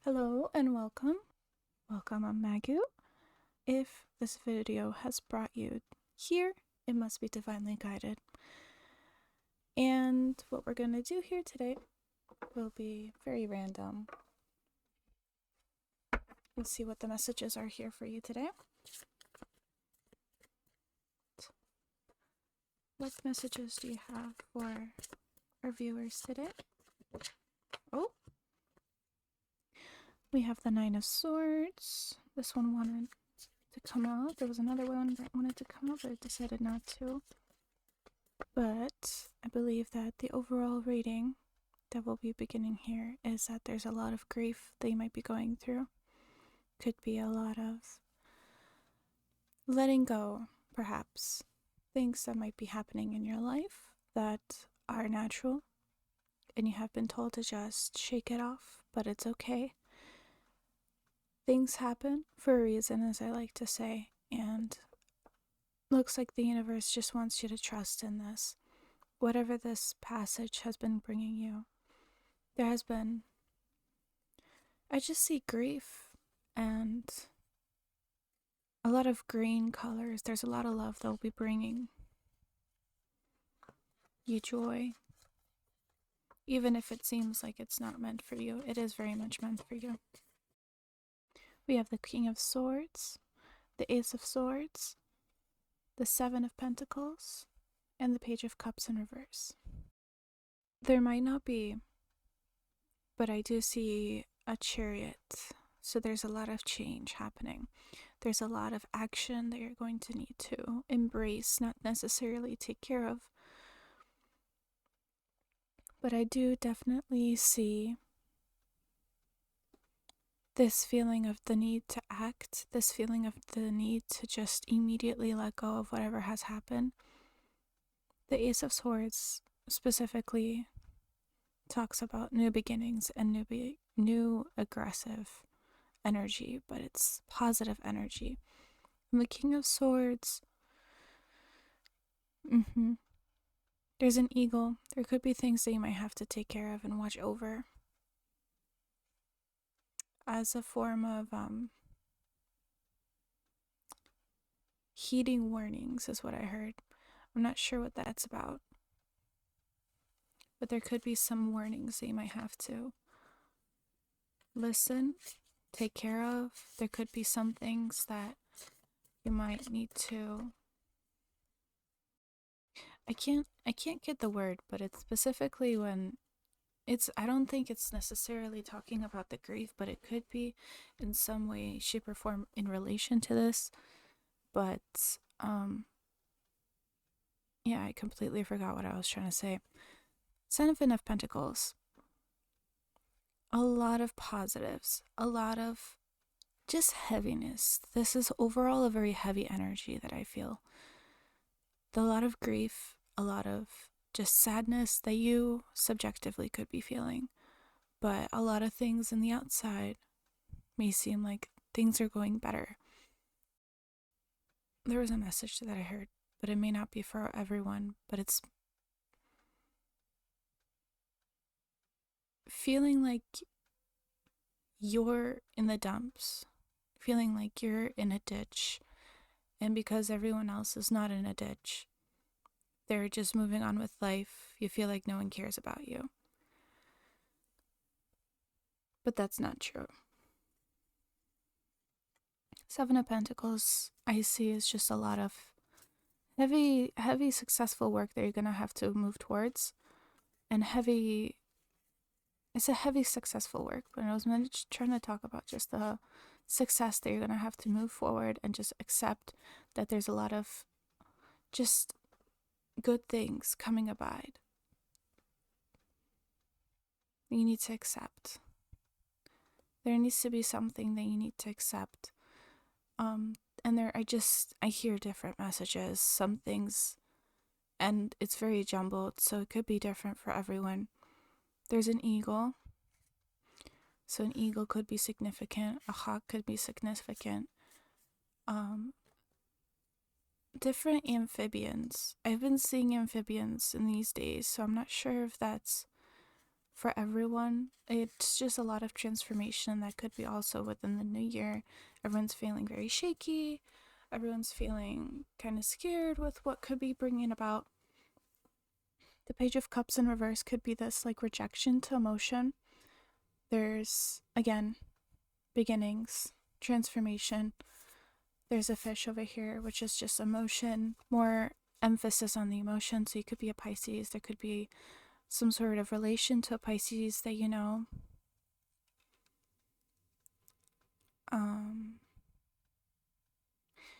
Hello and welcome. Welcome, I'm Magu. If this video has brought you here, it must be divinely guided. And what we're going to do here today will be very random. We'll see what the messages are here for you today. What messages do you have for our viewers today? Oh, we have the Nine of Swords. This one wanted to come out. There was another one that wanted to come out, but it decided not to. But I believe that the overall reading that we'll be beginning here is that there's a lot of grief that you might be going through. Could be a lot of letting go, perhaps. Things that might be happening in your life that are natural and you have been told to just shake it off, but it's okay. Things happen for a reason, as I like to say, and looks like the universe just wants you to trust in this. Whatever this passage has been bringing you, there has been, I just see grief and a lot of green colors. There's a lot of love that will be bringing you joy. Even if it seems like it's not meant for you, it is very much meant for you. We have the King of Swords, the Ace of Swords, the Seven of Pentacles, and the Page of Cups in reverse. There might not be, but I do see a Chariot. So there's a lot of change happening. There's a lot of action that you're going to need to embrace, not necessarily take care of. But I do definitely see this feeling of the need to act, this feeling of the need to just immediately let go of whatever has happened. The Ace of Swords specifically talks about new beginnings and new aggressive energy, but it's positive energy. And the King of Swords, there's an eagle. There could be things that you might have to take care of and watch over as a form of heeding warnings is what I heard. I'm not sure what that's about, but there could be some warnings that you might have to listen, take care of. There could be some things that you might need to, I can't get the word, but it's specifically when I don't think it's necessarily talking about the grief, but it could be in some way, shape, or form in relation to this. But yeah, I completely forgot what I was trying to say. Seven of Pentacles. A lot of positives, a lot of just heaviness. This is overall a very heavy energy that I feel. A lot of grief, a lot of just sadness that you subjectively could be feeling. But a lot of things in the outside may seem like things are going better. There was a message that I heard, but it may not be for everyone, but it's feeling like you're in the dumps, feeling like you're in a ditch, and because everyone else is not in a ditch, they're just moving on with life, you feel like no one cares about you. But that's not true. Seven of Pentacles, I see, is just a lot of heavy successful work that you're going to have to move towards. And it's a heavy successful work, but I was trying to talk about just the success that you're going to have to move forward and just accept that there's a lot of just good things coming abide. You need to accept. There needs to be something that you need to accept. And I hear different messages, some things, and it's very jumbled, so it could be different for everyone. There's an eagle. So an eagle could be significant. A hawk could be significant. Different amphibians. I've been seeing amphibians in these days, so I'm not sure if that's for everyone. It's just a lot of transformation that could be also within the new year. Everyone's feeling very shaky. Everyone's feeling kind of scared with what could be bringing about. The Page of Cups in reverse could be this like rejection to emotion. There's, again, beginnings, transformation. There's a fish over here, which is just emotion, more emphasis on the emotion. So you could be a Pisces. There could be some sort of relation to a Pisces that you know.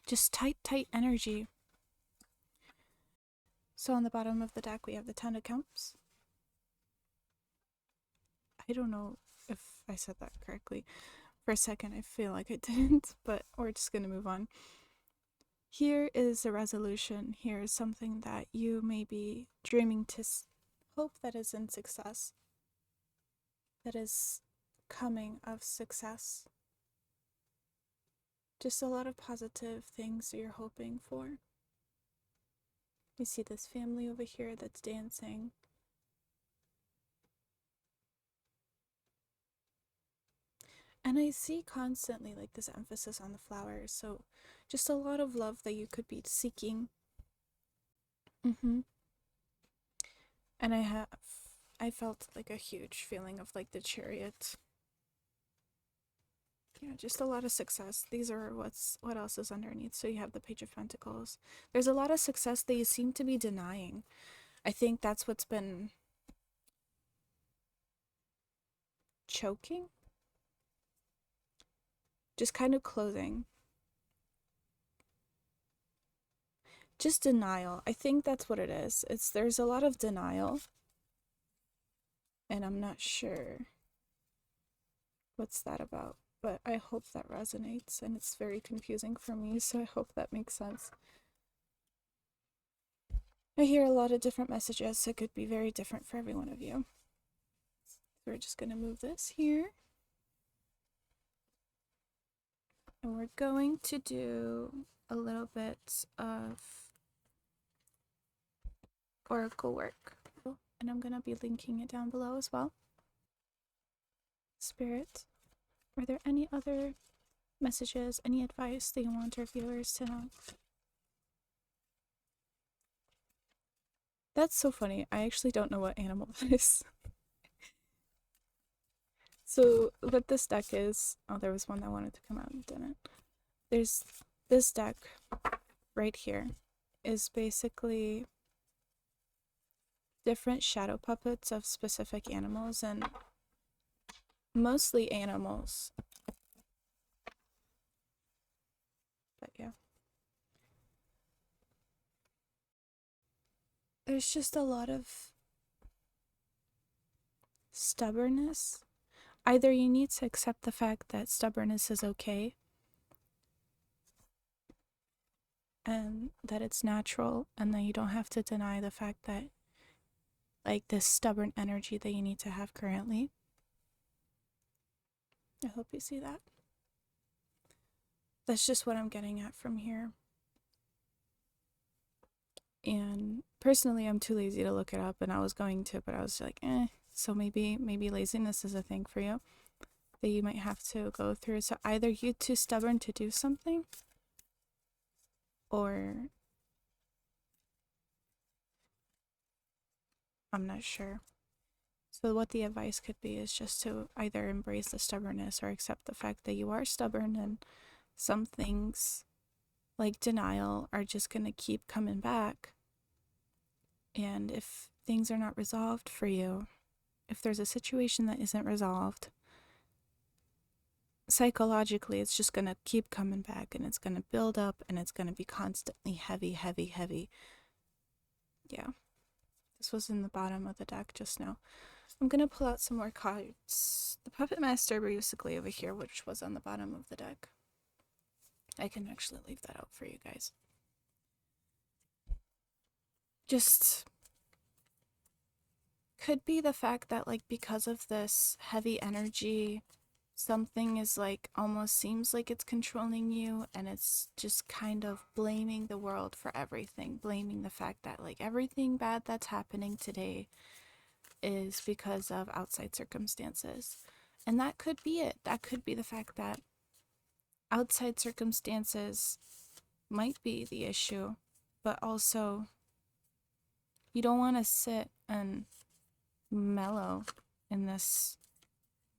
Just tight energy. So on the bottom of the deck, we have the Ten of Cups. I don't know if I said that correctly. For a second, I feel like I didn't, but we're just going to move on. Here is a resolution. Here is something that you may be dreaming to hope that is in success, that is coming of success. Just a lot of positive things that you're hoping for. You see this family over here that's dancing. And I see constantly like this emphasis on the flowers. So just a lot of love that you could be seeking. And I felt like a huge feeling of like the Chariot. Yeah, just a lot of success. These are what else is underneath. So you have the Page of Pentacles. There's a lot of success that you seem to be denying. I think that's what's been choking. Just kind of clothing. Just denial. I think that's what it is. There's a lot of denial. And I'm not sure what's that about. But I hope that resonates, and it's very confusing for me, so I hope that makes sense. I hear a lot of different messages, so it could be very different for every one of you. So we're just going to move this here. And we're going to do a little bit of oracle work. And I'm going to be linking it down below as well. Spirit, are there any other messages, any advice that you want our viewers to know? That's so funny. I actually don't know what animal that is. So what this deck is, oh, there was one that wanted to come out and didn't. There's this deck right here is basically different shadow puppets of specific animals, and mostly animals. But yeah. There's just a lot of stubbornness. Either you need to accept the fact that stubbornness is okay and that it's natural, and that you don't have to deny the fact that like this stubborn energy that you need to have currently. I hope you see that. That's just what I'm getting at from here. And personally, I'm too lazy to look it up, and I was going to, but I was like, so maybe laziness is a thing for you that you might have to go through. So either you're too stubborn to do something, or I'm not sure. So what the advice could be is just to either embrace the stubbornness or accept the fact that you are stubborn, and some things like denial are just going to keep coming back. And if things are not resolved for you, if there's a situation that isn't resolved, psychologically it's just going to keep coming back, and it's going to build up, and it's going to be constantly heavy. Yeah. This was in the bottom of the deck just now. I'm going to pull out some more cards. The Puppet Master basically over here, which was on the bottom of the deck. I can actually leave that out for you guys. Just could be the fact that like because of this heavy energy, something is like almost seems like it's controlling you, and it's just kind of blaming the world for everything, blaming the fact that like everything bad that's happening today is because of outside circumstances. And that could be it. That could be the fact that outside circumstances might be the issue, but also you don't want to sit and mellow in this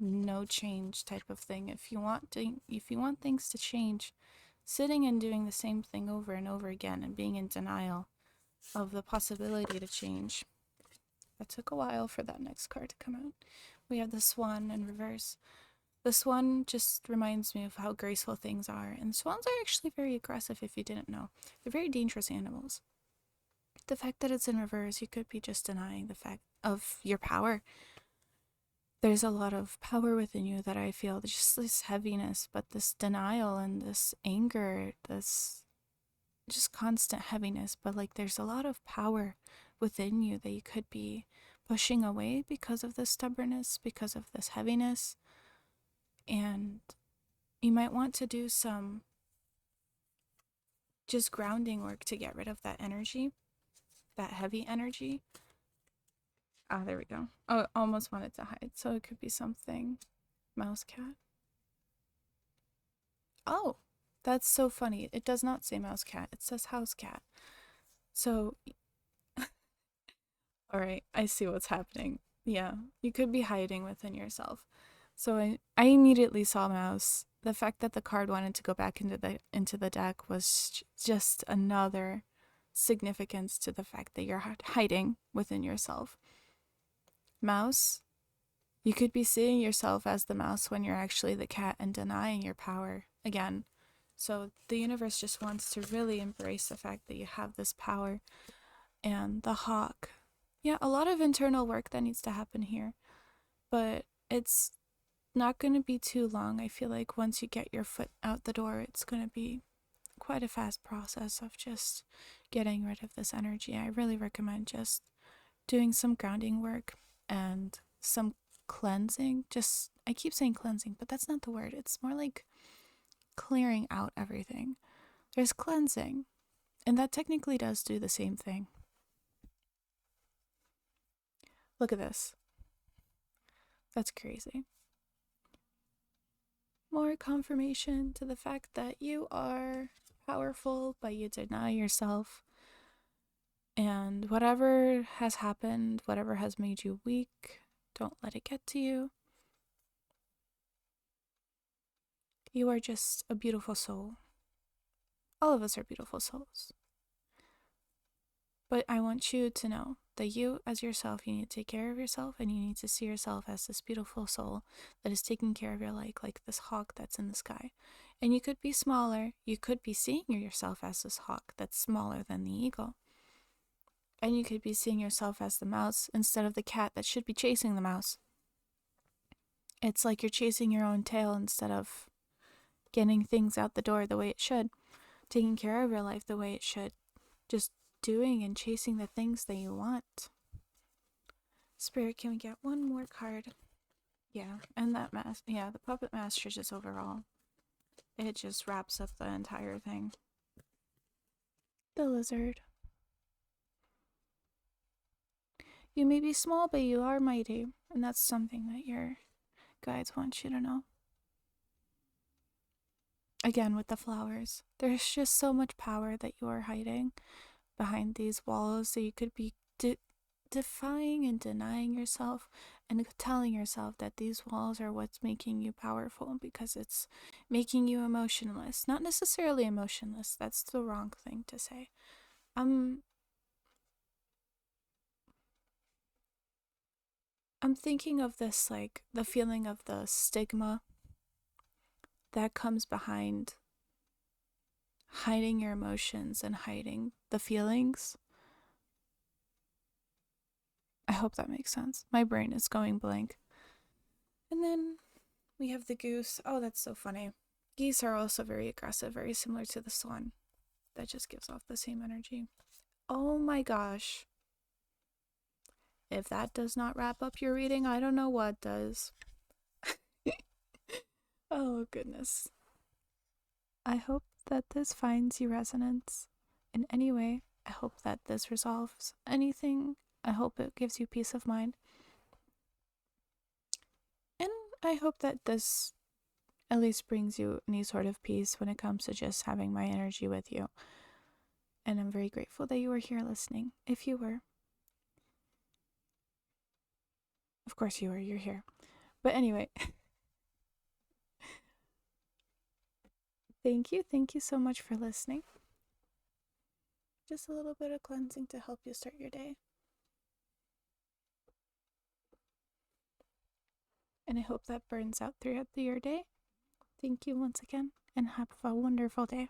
no change type of thing. If you want things to change, sitting and doing the same thing over and over again and being in denial of the possibility to change. That took a while for that next card to come out. We have the Swan in reverse. The Swan just reminds me of how graceful things are, and swans are actually very aggressive if you didn't know. They're very dangerous animals. The fact that it's in reverse, you could be just denying the fact of your power. There's a lot of power within you that I feel, just this heaviness, but this denial and this anger, this just constant heaviness, but like there's a lot of power within you that you could be pushing away because of this stubbornness, because of this heaviness. And you might want to do some just grounding work to get rid of that energy, that heavy energy. Ah, there we go. Oh, almost wanted to hide. So it could be something. Mouse cat. Oh, that's so funny. It does not say mouse cat. It says house cat. So, all right, I see what's happening. Yeah, you could be hiding within yourself. So I immediately saw mouse. The fact that the card wanted to go back into the deck was just another significance to the fact that you're hiding within yourself. Mouse, you could be seeing yourself as the mouse when you're actually the cat and denying your power again. So the universe just wants to really embrace the fact that you have this power. And the hawk. Yeah, a lot of internal work that needs to happen here. But it's not going to be too long. I feel like once you get your foot out the door, it's going to be quite a fast process of just getting rid of this energy. I really recommend just doing some grounding work and some cleansing. I keep saying cleansing, but that's not the word. It's more like clearing out everything. There's cleansing, and that technically does do the same thing. Look at this. That's crazy. More confirmation to the fact that you are powerful, but you deny yourself. And whatever has happened, whatever has made you weak, don't let it get to you. You are just a beautiful soul. All of us are beautiful souls. But I want you to know that you, as yourself, you need to take care of yourself, and you need to see yourself as this beautiful soul that is taking care of your life, like this hawk that's in the sky. And you could be smaller. You could be seeing yourself as this hawk that's smaller than the eagle. And you could be seeing yourself as the mouse instead of the cat that should be chasing the mouse. It's like you're chasing your own tail instead of getting things out the door the way it should, taking care of your life the way it should, just doing and chasing the things that you want. Spirit, can we get one more card? Yeah, and that mask, yeah, the puppet master just overall, it just wraps up the entire thing. The lizard. You may be small, but you are mighty, and that's something that your guides want you to know. Again, with the flowers, there's just so much power that you are hiding behind these walls, so you could be defying and denying yourself and telling yourself that these walls are what's making you powerful because it's making you emotionless. Not necessarily emotionless, that's the wrong thing to say. I'm thinking of this, like the feeling of the stigma that comes behind hiding your emotions and hiding the feelings. I hope that makes sense. My brain is going blank. And then we have the goose. Oh, that's so funny. Geese are also very aggressive, very similar to the swan. That just gives off the same energy. Oh my gosh. If that does not wrap up your reading, I don't know what does. Oh, goodness. I hope that this finds you resonance in any way. I hope that this resolves anything. I hope it gives you peace of mind. I hope that this at least brings you any sort of peace when it comes to just having my energy with you. And I'm very grateful that you were here listening. If you were, of course you were, you're here. But anyway, thank you. Thank you so much for listening. Just a little bit of cleansing to help you start your day. And I hope that burns out throughout your day. Thank you once again, and have a wonderful day.